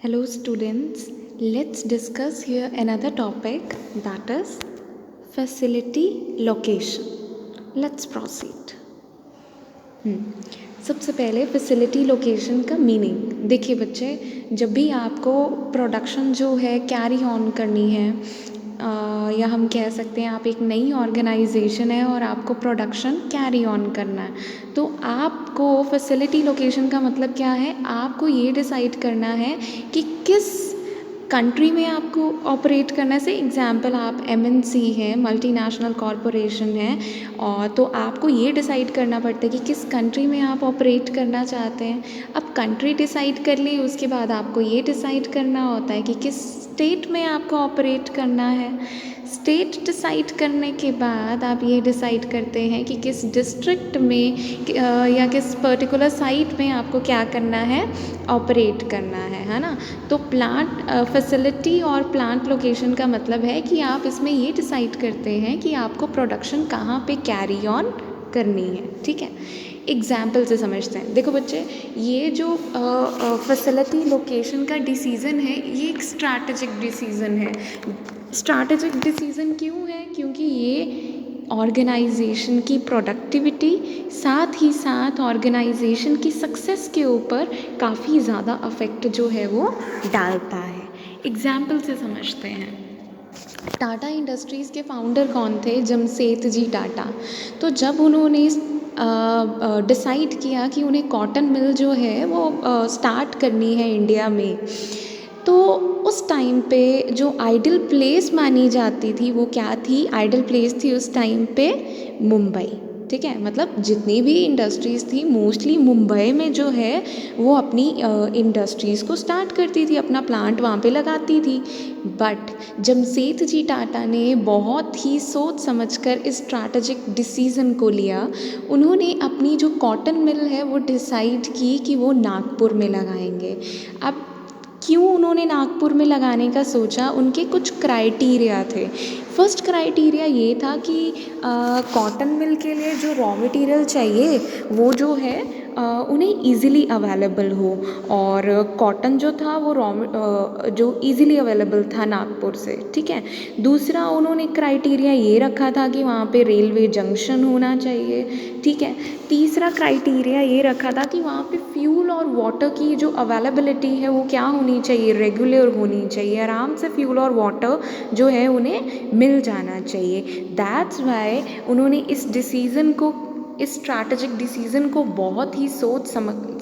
Hello students, let's discuss here another topic, that is facility location. Let's proceed. सबसे पहले facility location का meaning देखिए बच्चे, जब भी आपको प्रोडक्शन जो है कैरी ऑन करनी है या हम कह सकते हैं आप एक नई ऑर्गेनाइजेशन है और आपको प्रोडक्शन कैरी ऑन करना है, तो आपको फैसिलिटी लोकेशन का मतलब क्या है, आपको ये डिसाइड करना है कि किस कंट्री में आपको ऑपरेट करना से एग्जाम्पल आप MNC हैं, मल्टीनेशनल कॉरपोरेशन है, और तो आपको ये डिसाइड करना पड़ता है कि किस कंट्री में आप ऑपरेट करना चाहते हैं। अब कंट्री डिसाइड कर ली, उसके बाद आपको ये डिसाइड करना होता है कि किस स्टेट में आपको ऑपरेट करना है। स्टेट डिसाइड करने के बाद आप ये डिसाइड करते हैं कि किस डिस्ट्रिक्ट में या किस पर्टिकुलर साइट में आपको क्या करना है, ऑपरेट करना है ना। तो प्लांट फैसिलिटी और प्लांट लोकेशन का मतलब है कि आप इसमें ये डिसाइड करते हैं कि आपको प्रोडक्शन कहाँ पे कैरी ऑन करनी है, ठीक है। एग्जाम्पल से समझते हैं। देखो बच्चे, ये जो फैसिलिटी लोकेशन का डिसीज़न है, ये एक स्ट्रैटेजिक डिसीज़न है। स्ट्रैटेजिक डिसीज़न क्यों है? क्योंकि ये ऑर्गेनाइजेशन की प्रोडक्टिविटी साथ ही साथ ऑर्गेनाइजेशन की सक्सेस के ऊपर काफ़ी ज़्यादा अफेक्ट जो है वो डालता है। एग्जाम्पल से समझते हैं। टाटा इंडस्ट्रीज़ के फाउंडर कौन थे? जमशेदजी टाटा। तो जब उन्होंने डिसाइड किया कि उन्हें कॉटन मिल जो है वो स्टार्ट करनी है इंडिया में, तो उस टाइम पे जो आइडल प्लेस मानी जाती थी वो क्या थी? आइडल प्लेस थी उस टाइम पे मुंबई, ठीक है। मतलब जितनी भी इंडस्ट्रीज़ थी मोस्टली मुंबई में जो है वो अपनी इंडस्ट्रीज़ को स्टार्ट करती थी, अपना प्लांट वहाँ पे लगाती थी। बट जमशेदजी टाटा ने बहुत ही सोच समझकर इस स्ट्रैटेजिक डिसीज़न को लिया। उन्होंने अपनी जो कॉटन मिल है वो डिसाइड की कि वो नागपुर में लगाएंगे। अब क्यों उन्होंने नागपुर में लगाने का सोचा? उनके कुछ क्राइटेरिया थे। फर्स्ट क्राइटेरिया ये था कि कॉटन मिल के लिए जो रॉ मटेरियल चाहिए वो जो है उन्हें ईज़िली अवेलेबल हो, और कॉटन जो था वो जो ईज़िली अवेलेबल था नागपुर से, ठीक है। दूसरा उन्होंने क्राइटेरिया ये रखा था कि वहाँ पे रेलवे जंक्शन होना चाहिए, ठीक है। तीसरा क्राइटेरिया ये रखा था कि वहाँ पे फ्यूल और वाटर की जो अवेलेबिलिटी है वो क्या होनी चाहिए? रेगुलर होनी चाहिए, आराम से फ्यूल और वाटर जो है उन्हें मिल जाना चाहिए। दैट्स वाई उन्होंने इस डिसीज़न को, इस स्ट्रैटेजिक डिसीज़न को बहुत ही सोच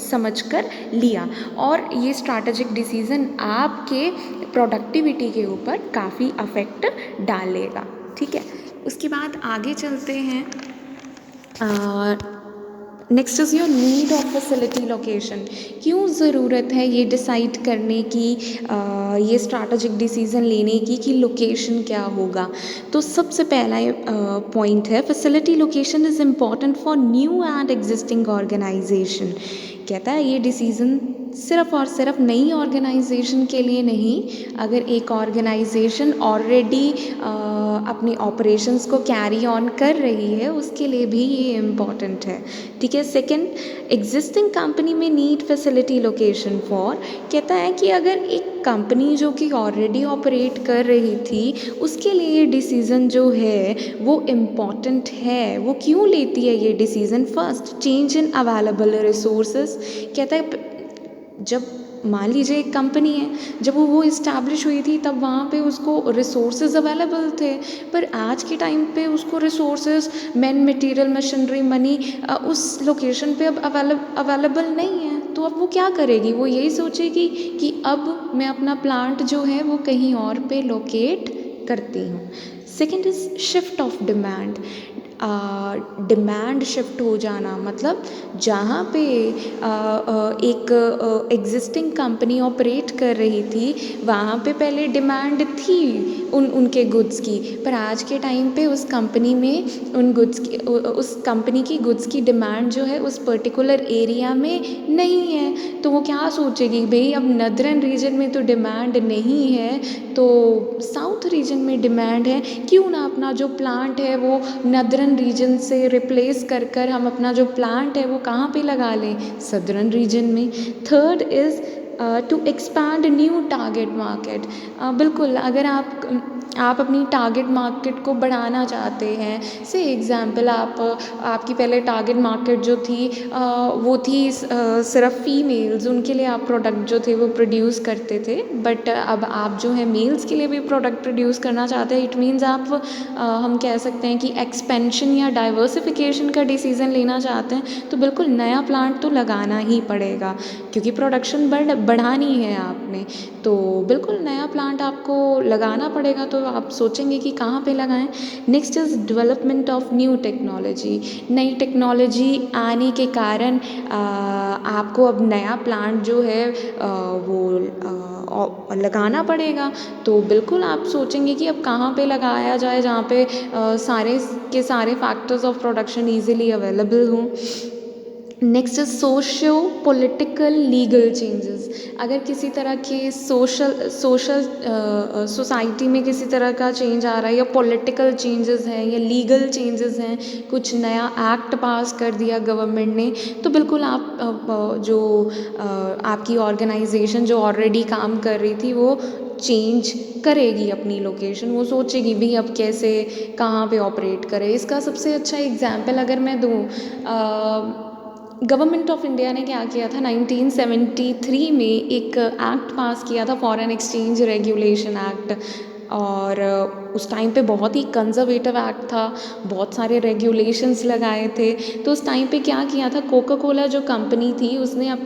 समझ कर लिया, और ये स्ट्रैटेजिक डिसीज़न आपके प्रोडक्टिविटी के ऊपर काफ़ी अफेक्ट डालेगा, ठीक है। उसके बाद आगे चलते हैं। Next is your need of facility location. क्यों ज़रूरत है ये डिसाइड करने की, ये स्ट्रैटेजिक डिसीज़न लेने की कि लोकेशन क्या होगा? तो सबसे पहला पॉइंट है, facility location is important for new and existing organisation. कहता है ये डिसीज़न सिर्फ और सिर्फ नई ऑर्गेनाइजेशन के लिए नहीं, अगर एक ऑर्गेनाइजेशन ऑलरेडी अपने ऑपरेशंस को कैरी ऑन कर रही है उसके लिए भी ये इम्पॉर्टेंट है, ठीक है। सेकंड, एग्जिस्टिंग कंपनी में नीड फैसिलिटी लोकेशन फॉर। कहता है कि अगर एक कंपनी जो कि ऑलरेडी ऑपरेट कर रही थी उसके लिए ये डिसीज़न जो है वो इम्पॉर्टेंट है। वो क्यों लेती है ये decision? First, change in available resources. कहता है जब मान लीजिए एक कंपनी है, जब वो इस्टेब्लिश हुई थी तब वहाँ पे उसको रिसोर्सेज अवेलेबल थे, पर आज के टाइम पे उसको resources, man material, machinery, money उस लोकेशन पे अब अवेलेबल नहीं है। तो अब वो क्या करेगी? वो यही सोचेगी कि अब मैं अपना प्लांट जो है वो कहीं और पे लोकेट करती हूँ। Second is shift of demand. Demand shift हो जाना, मतलब जहाँ पे एक एग्जिस्टिंग कंपनी ऑपरेट कर रही थी वहाँ पे पहले डिमांड थी उनके गुड्स की, पर आज के टाइम पे उस कंपनी में उस कंपनी की गुड्स की डिमांड जो है उस पर्टिकुलर एरिया में नहीं है। तो वो क्या सोचेगी, भाई अब नदरन रीजन में तो डिमांड नहीं है तो साउथ रीजन में डिमांड है, क्यों ना अपना जो प्लांट है वो नदरन रीजन से रिप्लेस कर हम अपना जो प्लांट है वो कहाँ पे लगा लें? सदर्न रीजन में। Third is to expand new target market. बिल्कुल, अगर आप अपनी टारगेट मार्केट को बढ़ाना चाहते हैं, से एग्ज़ाम्पल आपकी पहले टारगेट मार्केट जो थी वो थी सिर्फ फीमेल्स, उनके लिए आप प्रोडक्ट जो थे वो प्रोड्यूस करते थे, बट अब आप जो है मेल्स के लिए भी प्रोडक्ट प्रोड्यूस करना चाहते हैं। इट मीन्स आप हम कह सकते हैं कि एक्सपेंशन या डाइवर्सिफिकेशन का डिसीज़न लेना चाहते हैं, तो बिल्कुल नया प्लांट तो लगाना ही पड़ेगा, क्योंकि प्रोडक्शन बढ़ानी है आपने, तो बिल्कुल नया प्लांट आपको लगाना पड़ेगा। तो आप सोचेंगे कि कहाँ पे लगाएं। Next is development of new technology. नई टेक्नोलॉजी आने के कारण आपको अब नया प्लांट जो है वो लगाना पड़ेगा। तो बिल्कुल आप सोचेंगे कि अब कहाँ पे लगाया जाए जहाँ पे सारे के सारे factors of production easily available हों। Next is socio political legal changes. अगर किसी तरह के सोशल सोसाइटी में किसी तरह का चेंज आ रहा है, या पॉलिटिकल चेंजेस हैं, या लीगल चेंजेस हैं, कुछ नया एक्ट पास कर दिया गवर्नमेंट ने, तो बिल्कुल आप जो आपकी ऑर्गेनाइजेशन जो ऑलरेडी काम कर रही थी वो चेंज करेगी अपनी लोकेशन। वो सोचेगी भी अब कैसे कहाँ पे ऑपरेट करे। इसका सबसे अच्छा एग्जाम्पल अगर मैं दूँ, गवर्नमेंट ऑफ इंडिया ने क्या किया था, 1973 में एक एक्ट पास किया था, फॉरेन एक्सचेंज रेगुलेशन एक्ट, और उस टाइम पे बहुत ही कंजर्वेटिव एक्ट था, बहुत सारे रेगुलेशंस लगाए थे। तो उस टाइम पे क्या किया था, कोका कोला जो कंपनी थी उसने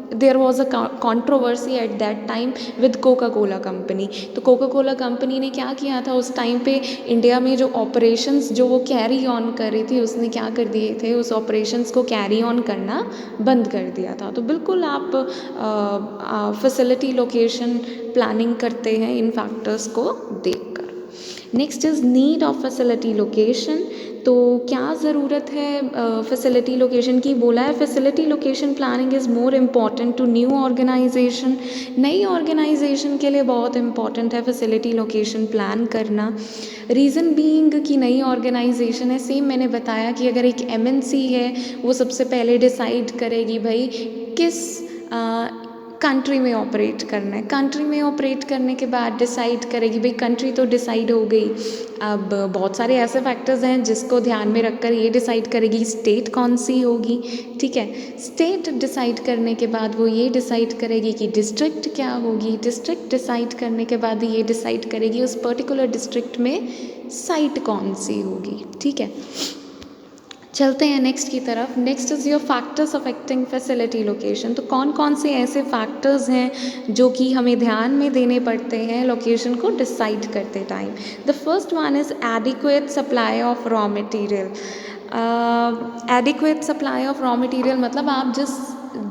there was a controversy at that time with Coca Cola company. तो कोका कोला कंपनी ने क्या किया था उस टाइम पे, इंडिया में जो ऑपरेशंस जो वो कैरी ऑन कर रही थी, उसने क्या कर दिए थे, उस ऑपरेशंस को कैरी ऑन करना बंद कर दिया था। तो बिल्कुल आप फैसिलिटी लोकेशन प्लानिंग करते हैं इन फैक्टर्स को देखकर। Next is need of facility location. तो क्या ज़रूरत है फैसिलिटी लोकेशन की, बोला है facility location planning is more important to new organisation. नई ऑर्गेनाइजेशन के लिए बहुत इम्पॉर्टेंट है फैसिलिटी लोकेशन प्लान करना। रीज़न बीइंग कि नई ऑर्गेनाइजेशन है, सेम मैंने बताया कि अगर एक एमएनसी है, वो सबसे पहले डिसाइड करेगी भाई किस कंट्री में ऑपरेट करना है। कंट्री में ऑपरेट करने के बाद डिसाइड करेगी, भाई कंट्री तो डिसाइड हो गई, अब बहुत सारे ऐसे फैक्टर्स हैं जिसको ध्यान में रखकर ये डिसाइड करेगी स्टेट कौन सी होगी। ठीक है, स्टेट डिसाइड करने के बाद वो ये डिसाइड करेगी कि डिस्ट्रिक्ट क्या होगी। डिस्ट्रिक्ट डिसाइड करने के बाद ये डिसाइड करेगी उस पर्टिकुलर डिस्ट्रिक्ट में साइट कौन सी होगी। ठीक है, चलते हैं नेक्स्ट की तरफ। Next is your factors affecting facility location. तो कौन कौन से ऐसे फैक्टर्स हैं जो कि हमें ध्यान में देने पड़ते हैं लोकेशन को डिसाइड करते time. The first one is adequate supply of raw material. Adequate supply of raw material मतलब आप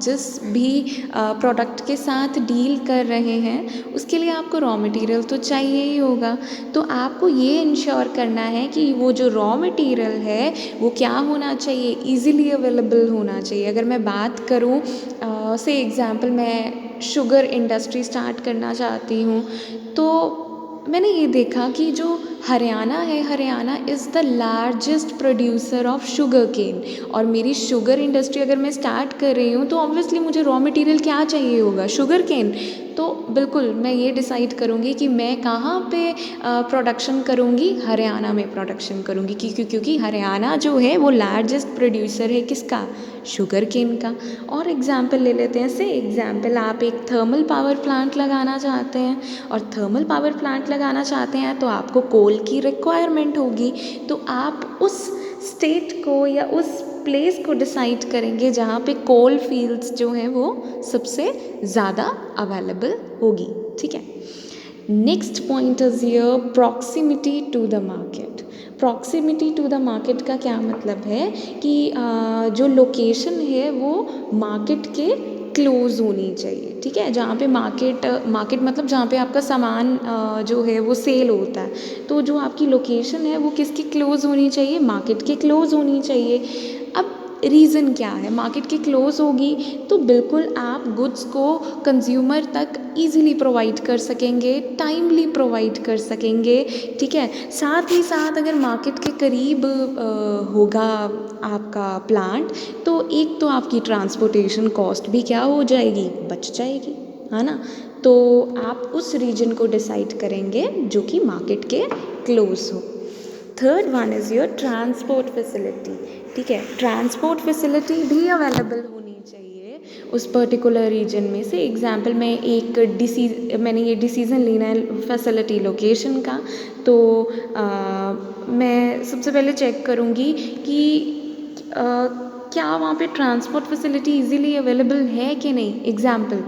जिस भी प्रोडक्ट के साथ डील कर रहे हैं उसके लिए आपको रॉ मटेरियल तो चाहिए ही होगा। तो आपको ये इंश्योर करना है कि वो जो रॉ मटेरियल है वो क्या होना चाहिए, इजीली अवेलेबल होना चाहिए। अगर मैं बात करूँ से एग्ज़ाम्पल, मैं शुगर इंडस्ट्री स्टार्ट करना चाहती हूँ, तो मैंने ये देखा कि जो हरियाणा है, Haryana is the largest producer of sugar cane, और मेरी शुगर इंडस्ट्री अगर मैं स्टार्ट कर रही हूँ तो ऑब्वियसली मुझे रॉ मटेरियल क्या चाहिए होगा, शुगर केन। तो बिल्कुल मैं ये डिसाइड करूँगी कि मैं कहाँ पे प्रोडक्शन करूँगी, हरियाणा में प्रोडक्शन करूँगी, क्योंकि हरियाणा जो है वो लार्जेस्ट प्रोड्यूसर है किसका, शुगर केन का। और एग्जाम्पल ले लेते हैं, से एग्जाम्पल आप एक थर्मल पावर प्लांट लगाना चाहते हैं, और थर्मल पावर प्लांट लगाना चाहते हैं तो आपको कोल की रिक्वायरमेंट होगी। तो आप उस स्टेट को या उस प्लेस को डिसाइड करेंगे जहाँ पे कोल फील्ड्स जो हैं वो सबसे ज़्यादा अवेलेबल होगी। ठीक है, next point is your proximity to the market. Proximity to the market का क्या मतलब है कि जो लोकेशन है वो मार्केट के क्लोज होनी चाहिए। ठीक है, जहाँ पे मार्केट मतलब जहाँ पे आपका सामान जो है वो सेल होता है, तो जो आपकी लोकेशन है वो किसके क्लोज होनी चाहिए, मार्केट के क्लोज होनी चाहिए। अब रीज़न क्या है, मार्केट के क्लोज होगी तो बिल्कुल आप गुड्स को कंज्यूमर तक ईज़िली प्रोवाइड कर सकेंगे, टाइमली प्रोवाइड कर सकेंगे। ठीक है, साथ ही साथ अगर मार्केट के करीब होगा आपका प्लांट, तो एक तो आपकी ट्रांसपोर्टेशन कॉस्ट भी क्या हो जाएगी, बच जाएगी। है ना। तो आप उस रीजन को डिसाइड करेंगे जो कि मार्केट के क्लोज हो। Third one is your transport facility. ठीक है, ट्रांसपोर्ट फैसिलिटी भी अवेलेबल होनी चाहिए उस पर्टिकुलर रीजन में से। एग्जांपल मैं मैंने ये डिसीज़न लेना है फैसिलिटी लोकेशन का, तो मैं सबसे पहले चेक करूँगी कि क्या वहाँ पे ट्रांसपोर्ट फैसिलिटी इजीली अवेलेबल है कि नहीं। एग्जांपल,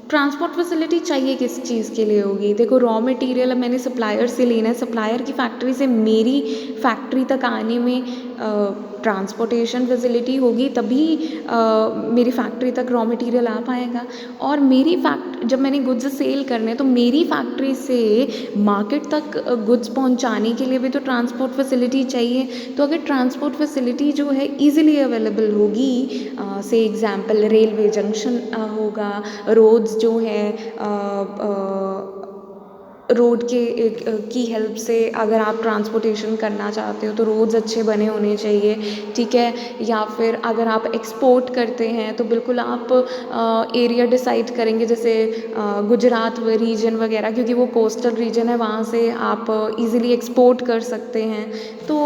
ट्रांसपोर्ट फैसिलिटी चाहिए किस चीज़ के लिए होगी। देखो, रॉ मटेरियल अब मैंने सप्लायर से लेना है, सप्लायर की फैक्ट्री से मेरी फैक्ट्री तक आने में ट्रांसपोर्टेशन फैसिलिटी होगी, तभी मेरी फैक्ट्री तक रॉ मटेरियल आ पाएगा। और जब मैंने गुड्स सेल करने हैं तो मेरी फैक्ट्री से मार्केट तक गुड्स पहुंचाने के लिए भी तो ट्रांसपोर्ट फैसिलिटी चाहिए। तो अगर ट्रांसपोर्ट फैसिलिटी जो है इजीली अवेलेबल होगी, से एग्जांपल रेलवे जंक्शन होगा, रोड्स जो है रोड की हेल्प से अगर आप ट्रांसपोर्टेशन करना चाहते हो तो रोड्स अच्छे बने होने चाहिए। ठीक है, या फिर अगर आप एक्सपोर्ट करते हैं तो बिल्कुल आप एरिया डिसाइड करेंगे, जैसे गुजरात रीजन वगैरह, क्योंकि वो कोस्टल रीजन है, वहाँ से आप इजीली एक्सपोर्ट कर सकते हैं। तो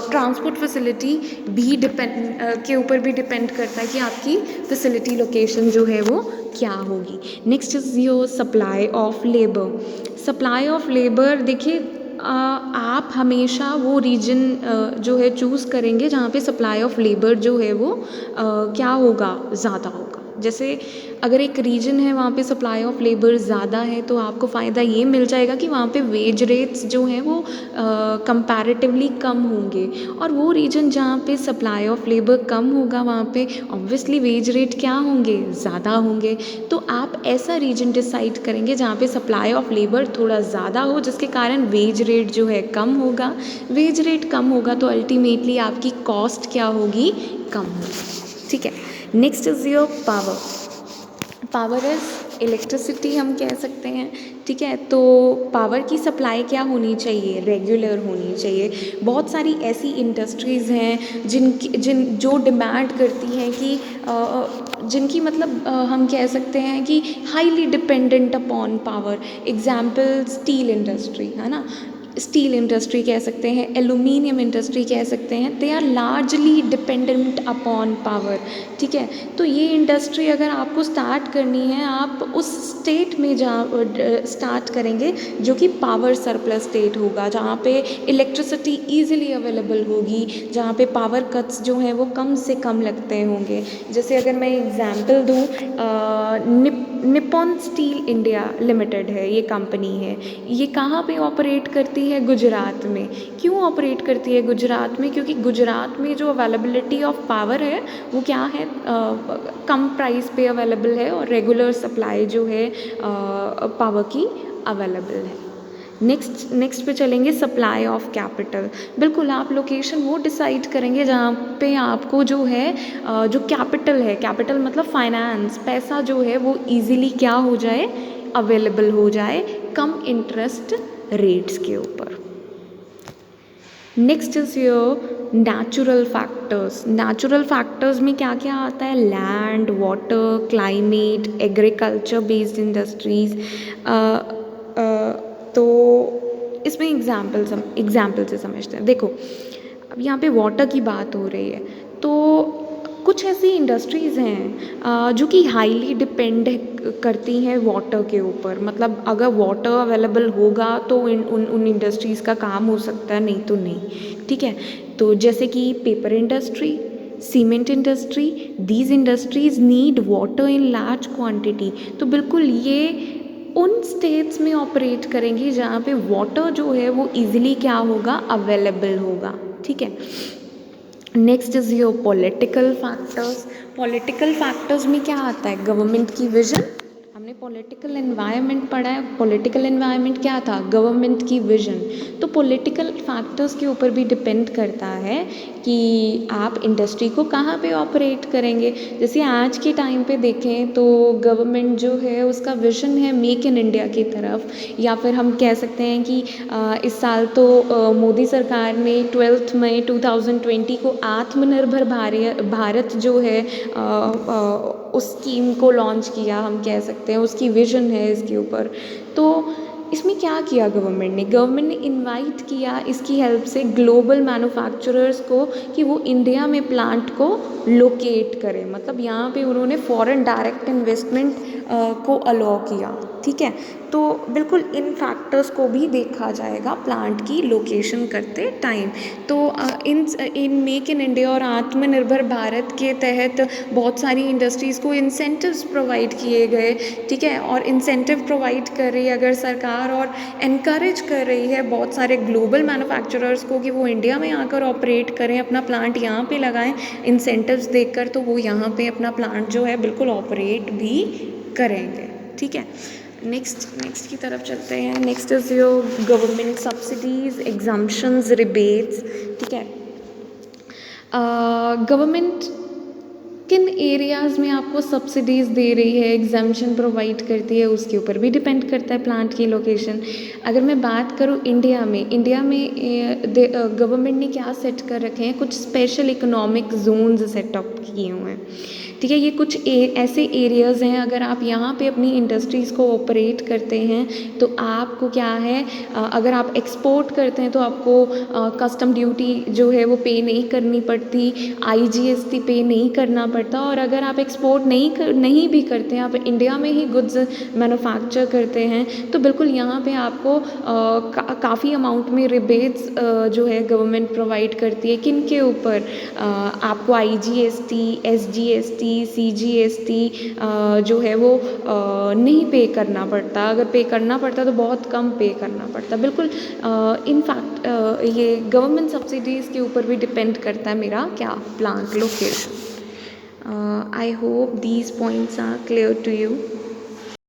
ट्रांसपोर्ट फैसिलिटी भी के ऊपर भी डिपेंड करता है कि आपकी फैसिलिटी लोकेशन जो है वो क्या होगी। Next is your supply of labour. Supply of labour, देखिए आप हमेशा वो रीजन जो है चूज़ करेंगे जहाँ पे सप्लाई ऑफ लेबर जो है वो क्या होगा, ज़्यादा होगा। जैसे अगर एक रीजन है वहाँ पे सप्लाई ऑफ लेबर ज़्यादा है तो आपको फ़ायदा ये मिल जाएगा कि वहाँ पे वेज रेट्स जो हैं वो कंपैरेटिवली कम होंगे। और वो रीजन जहाँ पे सप्लाई ऑफ लेबर कम होगा वहाँ पे ऑब्वियसली वेज रेट क्या होंगे, ज़्यादा होंगे। तो आप ऐसा रीजन डिसाइड करेंगे जहाँ पे सप्लाई ऑफ लेबर थोड़ा ज़्यादा हो, जिसके कारण वेज रेट जो है कम होगा। वेज रेट कम होगा तो अल्टीमेटली आपकी कॉस्ट क्या होगी, कम होगी। ठीक है, next is your power. Power is electricity हम कह सकते हैं। ठीक है, तो पावर की सप्लाई क्या होनी चाहिए, रेगुलर होनी चाहिए। बहुत सारी ऐसी इंडस्ट्रीज़ हैं जो डिमांड करती हैं कि जिनकी मतलब हम कह सकते हैं कि highly dependent upon power. Example steel industry है ना, स्टील इंडस्ट्री कह सकते हैं, एल्यूमिनियम इंडस्ट्री कह सकते हैं। They are largely dependent upon power. ठीक है, तो ये इंडस्ट्री अगर आपको स्टार्ट करनी है, आप उस स्टेट में जहाँ स्टार्ट करेंगे जो कि पावर सरप्लस स्टेट होगा, जहाँ पे इलेक्ट्रिसिटी ईजिली अवेलेबल होगी, जहाँ पे पावर कट्स जो हैं वो कम से कम लगते होंगे। जैसे अगर मैं एग्जांपल दूँ, निप्पॉन स्टील इंडिया लिमिटेड है, ये कंपनी है। ये कहाँ पे ऑपरेट करती है, गुजरात में। क्यों ऑपरेट करती है गुजरात में, क्योंकि गुजरात में जो अवेलेबिलिटी ऑफ पावर है वो क्या है, कम प्राइस पे अवेलेबल है और रेगुलर सप्लाई जो है पावर की अवेलेबल है। नेक्स्ट पे चलेंगे, सप्लाई ऑफ कैपिटल। बिल्कुल आप लोकेशन वो डिसाइड करेंगे जहाँ पे आपको जो है जो कैपिटल है, कैपिटल मतलब फाइनेंस, पैसा जो है वो इजीली क्या हो जाए, अवेलेबल हो जाए कम इंटरेस्ट रेट्स के ऊपर। Next is your natural factors. Natural factors में क्या क्या आता है, land, water, climate, agriculture based industries. तो इसमें एग्जाम्पल से समझते हैं। देखो, अब यहाँ पे वाटर की बात हो रही है, तो कुछ ऐसी इंडस्ट्रीज़ हैं जो कि हाईली डिपेंड करती हैं वाटर के ऊपर। मतलब अगर वाटर अवेलेबल होगा तो उन इंडस्ट्रीज़ का काम हो सकता है, नहीं तो नहीं। ठीक है, तो जैसे कि paper industry, cement industry, these industries need water in large quantity. तो बिल्कुल ये उन स्टेट्स में ऑपरेट करेंगी जहाँ पे वाटर जो है वो इजीली क्या होगा, अवेलेबल होगा। ठीक है, next is your political factors. Political factors में क्या आता है, गवर्नमेंट की विजन। हमने पॉलिटिकल एनवायरनमेंट पढ़ा है, पॉलिटिकल एनवायरनमेंट क्या था, गवर्नमेंट की विजन। तो पॉलिटिकल फैक्टर्स के ऊपर भी डिपेंड करता है कि आप इंडस्ट्री को कहाँ पे ऑपरेट करेंगे। जैसे आज के टाइम पे देखें तो गवर्नमेंट जो है उसका विजन है मेक इन इंडिया की तरफ, या फिर हम कह सकते हैं कि इस साल तो मोदी सरकार ने 12 मई 2020 को आत्मनिर्भर भारत जो है उस स्कीम को लॉन्च किया, हम कह सकते हैं उसकी विजन है इसके ऊपर। तो इसमें क्या किया गवर्नमेंट ने इनवाइट किया इसकी हेल्प से ग्लोबल मैन्युफैक्चरर्स को कि वो इंडिया में प्लांट को लोकेट करें, मतलब यहाँ पे उन्होंने फॉरेन डायरेक्ट इन्वेस्टमेंट को अलाउ किया, ठीक है। तो बिल्कुल इन फैक्टर्स को भी देखा जाएगा प्लांट की लोकेशन करते टाइम। तो इन मेक इन इंडिया और आत्मनिर्भर भारत के तहत बहुत सारी इंडस्ट्रीज़ को इंसेंटिव्स प्रोवाइड किए गए, ठीक है। और इंसेंटिव प्रोवाइड कर रही है अगर सरकार और एनकरेज कर रही है बहुत सारे ग्लोबल मैन्युफैक्चरर्स को कि वो इंडिया में आकर ऑपरेट करें, अपना प्लांट यहाँ पे लगाएं इंसेंटिव्स देकर, तो वो यहाँ पे अपना प्लांट जो है बिल्कुल ऑपरेट भी करेंगे, ठीक है। नेक्स्ट की तरफ चलते हैं। Next is your government subsidies, exemptions, rebates, ठीक है। गवर्नमेंट किन एरियाज़ में आपको सब्सिडीज़ दे रही है, एग्जाम्पशन प्रोवाइड करती है, उसके ऊपर भी डिपेंड करता है प्लांट की लोकेशन। अगर मैं बात करूँ इंडिया में गवर्नमेंट ने क्या सेट कर रखे हैं, कुछ स्पेशल इकोनॉमिक जोन्स सेटअप किए हुए हैं, ठीक है। ये कुछ ऐसे एरियाज़ हैं, अगर आप यहाँ पे अपनी इंडस्ट्रीज़ को ऑपरेट करते हैं तो आपको क्या है, अगर आप एक्सपोर्ट करते हैं तो आपको कस्टम ड्यूटी जो है वो पे नहीं करनी पड़ती, IGST पे नहीं करना पड़ता। और अगर आप एक्सपोर्ट नहीं भी करते हैं, आप इंडिया में ही गुड्स मैन्युफैक्चर करते हैं, तो बिल्कुल यहाँ पे आपको काफ़ी अमाउंट में रिबेट्स जो है गवर्नमेंट प्रोवाइड करती है। किन के ऊपर? आपको IGST, SGST, CGST जो है वो नहीं पे करना पड़ता। अगर पे करना पड़ता तो बहुत कम पे करना पड़ता। बिल्कुल इनफैक्ट ये गवर्नमेंट सब्सिडीज़ के ऊपर भी डिपेंड करता है मेरा क्या, plant location. I hope these points are clear to you.